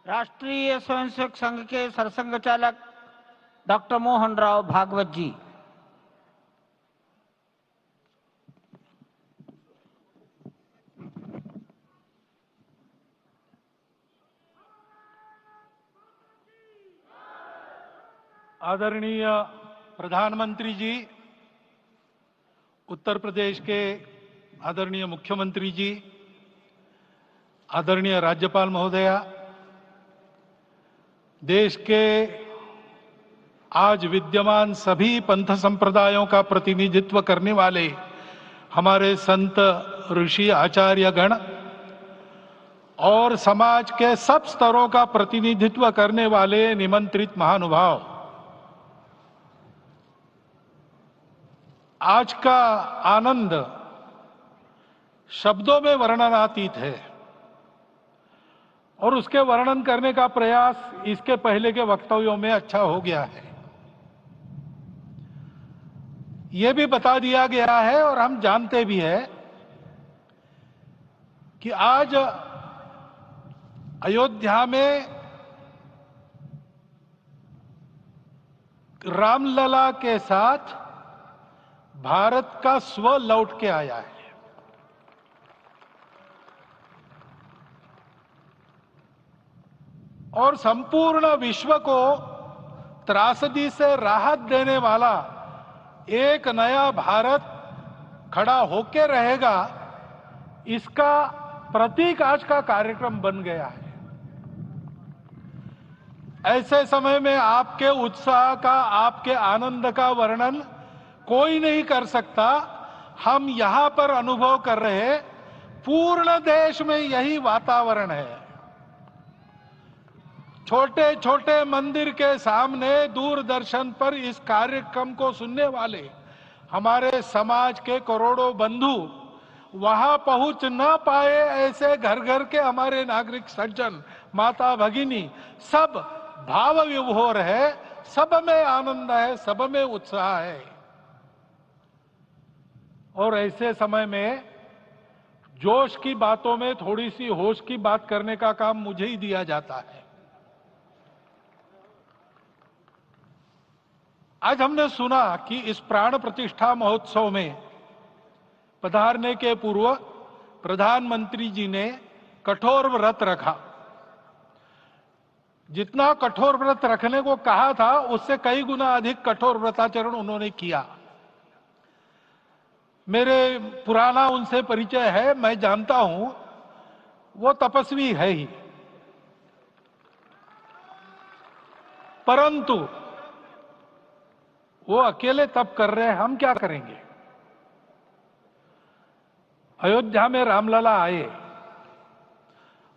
राष्ट्रीय स्वयंसेवक संघ के सरसंघ चालक डॉक्टर मोहन राव भागवत जी। आदरणीय प्रधानमंत्री जी, उत्तर प्रदेश के आदरणीय मुख्यमंत्री जी, आदरणीय राज्यपाल महोदया, देश के आज विद्यमान सभी पंथ संप्रदायों का प्रतिनिधित्व करने वाले हमारे संत ऋषि आचार्य गण और समाज के सब स्तरों का प्रतिनिधित्व करने वाले निमंत्रित महानुभाव, आज का आनंद शब्दों में वर्णनातीत है और उसके वर्णन करने का प्रयास इसके पहले के वक्तव्यों में अच्छा हो गया है। यह भी बता दिया गया है और हम जानते भी हैं कि आज अयोध्या में रामलला के साथ भारत का स्व लौट के आया है। और संपूर्ण विश्व को त्रासदी से राहत देने वाला एक नया भारत खड़ा होके रहेगा, इसका प्रतीक आज का कार्यक्रम बन गया है। ऐसे समय में आपके उत्साह का, आपके आनंद का वर्णन कोई नहीं कर सकता। हम यहां पर अनुभव कर रहे, पूर्ण देश में यही वातावरण है। छोटे छोटे मंदिर के सामने दूरदर्शन पर इस कार्यक्रम को सुनने वाले हमारे समाज के करोड़ों बंधु, वहां पहुंच न पाए ऐसे घर घर के हमारे नागरिक सज्जन, माता भगिनी, सब भाव विभोर है, सब में आनंद है, सब में उत्साह है। और ऐसे समय में जोश की बातों में थोड़ी सी होश की बात करने का काम मुझे ही दिया जाता है। आज हमने सुना कि इस प्राण प्रतिष्ठा महोत्सव में पधारने के पूर्व प्रधानमंत्री जी ने कठोर व्रत रखा। जितना कठोर व्रत रखने को कहा था, उससे कई गुना अधिक कठोर व्रताचरण उन्होंने किया। मेरे पुराना उनसे परिचय है, मैं जानता हूं वो तपस्वी है ही, परंतु वो अकेले तप कर रहे हैं, हम क्या करेंगे। अयोध्या में रामलला आए,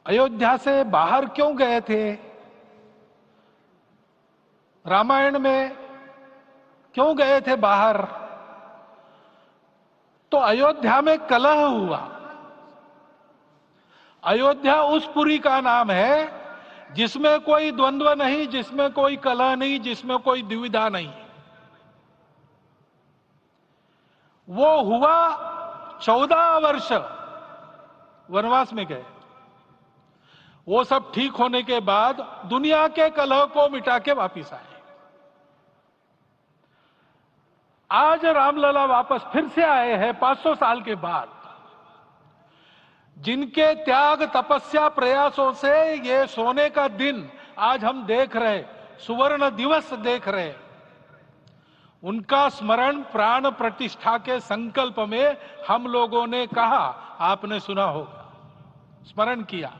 अयोध्या से बाहर क्यों गए थे? रामायण में क्यों गए थे बाहर? तो अयोध्या में कलह हुआ। अयोध्या उस पुरी का नाम है जिसमें कोई द्वंद्व नहीं, जिसमें कोई कलह नहीं, जिसमें कोई दुविधा नहीं। वो हुआ 14 वर्ष वनवास में गए। वो सब ठीक होने के बाद दुनिया के कलह को मिटा के वापिस आए। आज रामलला वापस फिर से आए हैं 500 साल के बाद। जिनके त्याग, तपस्या, प्रयासों से ये सोने का दिन आज हम देख रहे, सुवर्ण दिवस देख रहे, उनका स्मरण प्राण प्रतिष्ठा के संकल्प में हम लोगों ने कहा, आपने सुना होगा, स्मरण किया।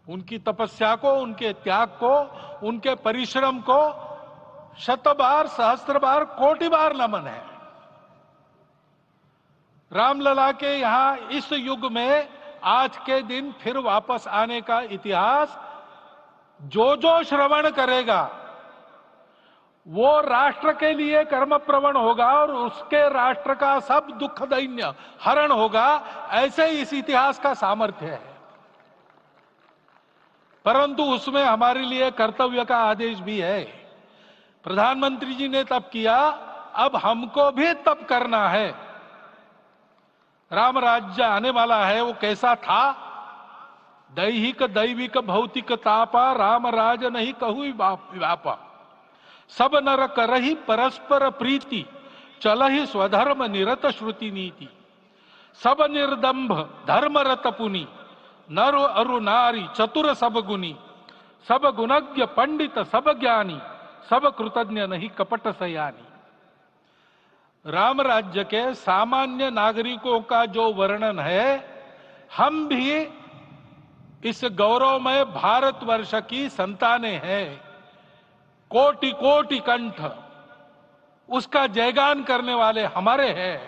उनकी तपस्या को, उनके त्याग को, उनके परिश्रम को शत बार, सहस्त्र बार, कोटि बार नमन है। रामलला के यहां इस युग में आज के दिन फिर वापस आने का इतिहास जो जो श्रवण करेगा वो राष्ट्र के लिए कर्मप्रवण होगा और उसके राष्ट्र का सब दुख दैन्य हरण होगा। ऐसे इस इतिहास का सामर्थ्य है। परंतु उसमें हमारे लिए कर्तव्य का आदेश भी है। प्रधानमंत्री जी ने तप किया, अब हमको भी तप करना है। राम राज्य आने वाला है, वो कैसा था दैहिक दैविक भौतिक तापा राम राज नहीं कहु व्यापा। सब नर करहि परस्पर प्रीति चलहि स्वधर्म निरत श्रुति नीति। सब निर्दंभ धर्म रत पुनि नर अरु नारी चतुर सब गुनी। सब गुणज्ञ पंडित सब ज्ञानी सब कृतज्ञ नहीं कपट सयानी। राम राज्य के सामान्य नागरिकों का जो वर्णन है, हम भी इस गौरवमय भारतवर्ष की संतानें हैं। कोटि कोटि कंठ उसका जयगान करने वाले हमारे हैं।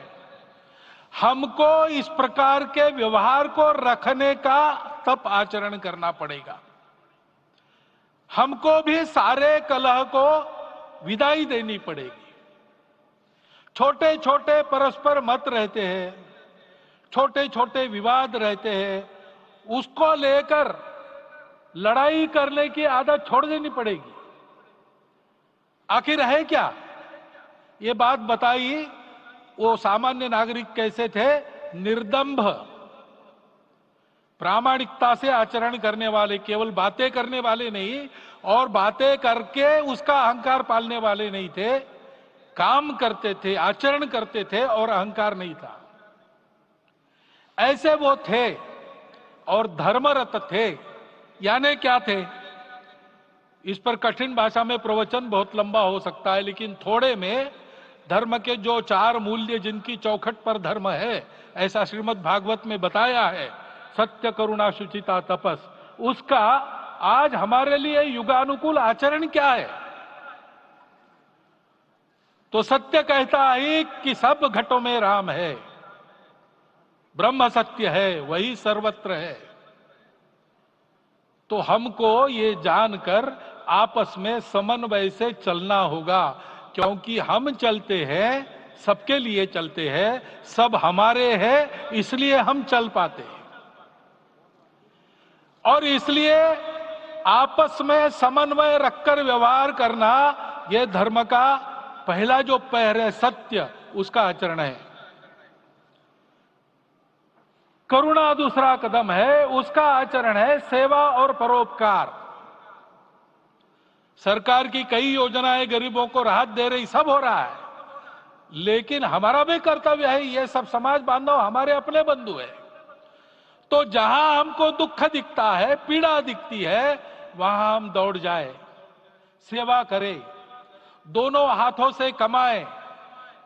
हमको इस प्रकार के व्यवहार को रखने का तप आचरण करना पड़ेगा। हमको भी सारे कलह को विदाई देनी पड़ेगी। छोटे छोटे परस्पर मत रहते हैं, छोटे छोटे विवाद रहते हैं, उसको लेकर लड़ाई करने की आदत छोड़ देनी पड़ेगी। आखिर है क्या? ये बात बताई वो सामान्य नागरिक कैसे थे? निर्दंभ, प्रामाणिकता से आचरण करने वाले, केवल बातें करने वाले नहीं और बातें करके उसका अहंकार पालने वाले नहीं थे। काम करते थे, आचरण करते थे और अहंकार नहीं था। ऐसे वो थे और धर्मरत थे। यानी क्या थे? इस पर कठिन भाषा में प्रवचन बहुत लंबा हो सकता है, लेकिन थोड़े में धर्म के जो 4 मूल्य जिनकी चौखट पर धर्म है, ऐसा श्रीमद् भागवत में बताया है, सत्य करुणा शुचिता तपस, उसका आज हमारे लिए युगानुकूल आचरण क्या है? तो सत्य कहता है कि सब घटों में राम है, ब्रह्म सत्य है, वही सर्वत्र है। तो हमको ये जानकर आपस में समन्वय से चलना होगा, क्योंकि हम चलते हैं, सबके लिए चलते हैं, सब हमारे हैं, इसलिए हम चल पाते हैं। और इसलिए आपस में समन्वय रखकर व्यवहार करना, यह धर्म का पहला जो पैर है, सत्य, उसका आचरण है। करुणा दूसरा कदम है, उसका आचरण है सेवा और परोपकार। सरकार की कई योजनाएं गरीबों को राहत दे रही, सब हो रहा है, लेकिन हमारा भी कर्तव्य है, ये सब समाज बांधव हमारे अपने बंधु है। तो जहां हमको दुख दिखता है, पीड़ा दिखती है, वहां हम दौड़ जाए, सेवा करें, दोनों हाथों से कमाएं,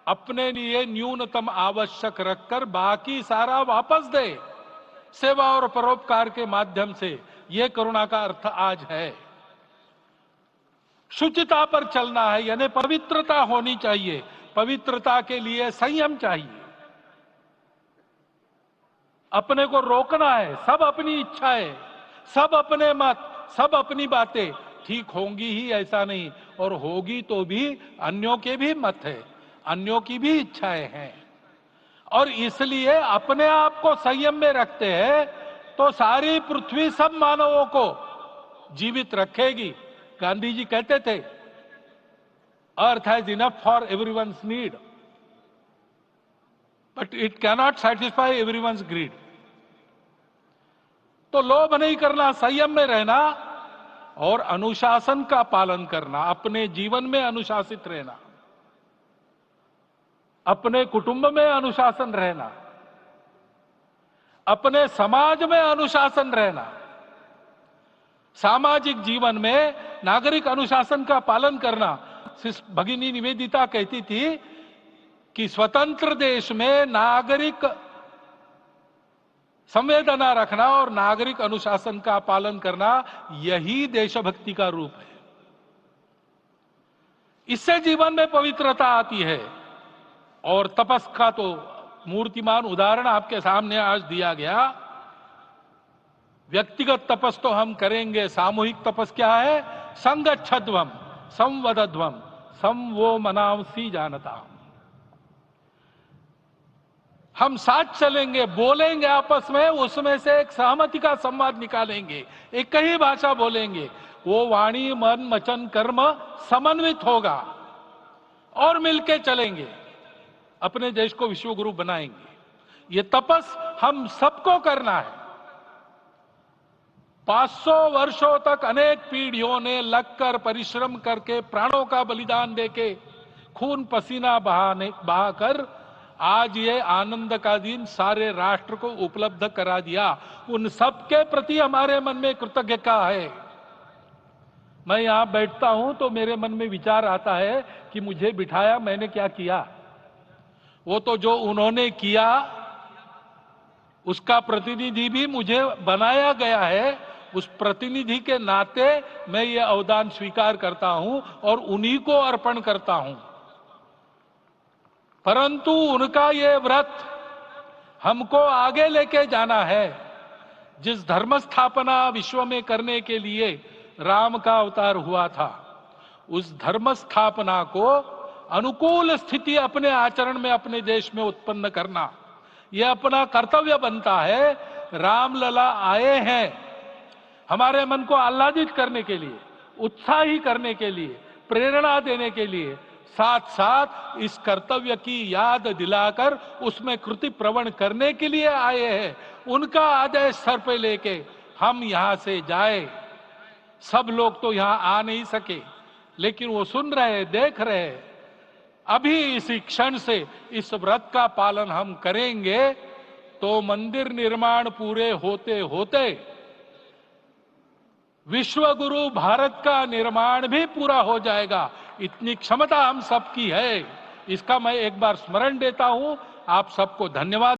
अपने लिए न्यूनतम आवश्यक रखकर बाकी सारा वापस दे, सेवा और परोपकार के माध्यम से। यह करुणा का अर्थ आज है। शुचिता पर चलना है, यानी पवित्रता होनी चाहिए। पवित्रता के लिए संयम चाहिए, अपने को रोकना है। सब अपनी इच्छाएं, सब अपने मत, सब अपनी बातें ठीक होंगी ही ऐसा नहीं, और होगी तो भी अन्यों के भी मत है, अन्यों की भी इच्छाएं हैं। और इसलिए अपने आप को संयम में रखते हैं तो सारी पृथ्वी सब मानवों को जीवित रखेगी। गांधी जी कहते थे, earth has enough for everyone's need but it cannot satisfy everyone's greed. तो लोभ नहीं करना, संयम में रहना और अनुशासन का पालन करना, अपने जीवन में अनुशासित रहना, अपने कुटुंब में अनुशासन रहना, अपने समाज में अनुशासन रहना। सामाजिक जीवन में नागरिक अनुशासन का पालन करना। भगिनी निवेदिता कहती थी कि स्वतंत्र देश में नागरिक संवेदना रखना और नागरिक अनुशासन का पालन करना, यही देशभक्ति का रूप है। इससे जीवन में पवित्रता आती है। और तपस का तो मूर्तिमान उदाहरण आपके सामने आज दिया गया। व्यक्तिगत तपस तो हम करेंगे, सामूहिक तपस क्या है? संगच्छध्वम संवदध्वम संवो मनांसी जानता। हम साथ चलेंगे, बोलेंगे आपस में, उसमें से एक सहमति का संवाद निकालेंगे, एक ही भाषा बोलेंगे, वो वाणी मन वचन कर्म समन्वित होगा और मिलके चलेंगे, अपने देश को विश्व गुरु बनाएंगे। ये तपस हम सबको करना है। 500 वर्षों तक अनेक पीढ़ियों ने लगकर परिश्रम करके प्राणों का बलिदान देके खून पसीना बहाकर आज ये आनंद का दिन सारे राष्ट्र को उपलब्ध करा दिया। उन सब के प्रति हमारे मन में कृतज्ञता है। मैं यहां बैठता हूं तो मेरे मन में विचार आता है कि मुझे बिठाया, मैंने क्या किया? वो तो जो उन्होंने किया उसका प्रतिनिधि भी मुझे बनाया गया है। उस प्रतिनिधि के नाते मैं ये अवदान स्वीकार करता हूं और उन्हीं को अर्पण करता हूं। परंतु उनका ये व्रत हमको आगे लेके जाना है। जिस धर्म स्थापना विश्व में करने के लिए राम का अवतार हुआ था, उस धर्म स्थापना को अनुकूल स्थिति अपने आचरण में अपने देश में उत्पन्न करना यह अपना कर्तव्य बनता है। रामलला आए हैं हमारे मन को आह्लादित करने के लिए, उत्साही करने के लिए, प्रेरणा देने के लिए, साथ साथ इस कर्तव्य की याद दिलाकर उसमें कृति प्रवण करने के लिए आए हैं। उनका आदेश सर पे लेके हम यहां से जाए। सब लोग तो यहां आ नहीं सके, लेकिन वो सुन रहे, देख रहे। अभी इसी क्षण से इस व्रत का पालन हम करेंगे तो मंदिर निर्माण पूरे होते होते विश्व गुरु भारत का निर्माण भी पूरा हो जाएगा। इतनी क्षमता हम सबकी है। इसका मैं एक बार स्मरण देता हूं। आप सबको धन्यवाद।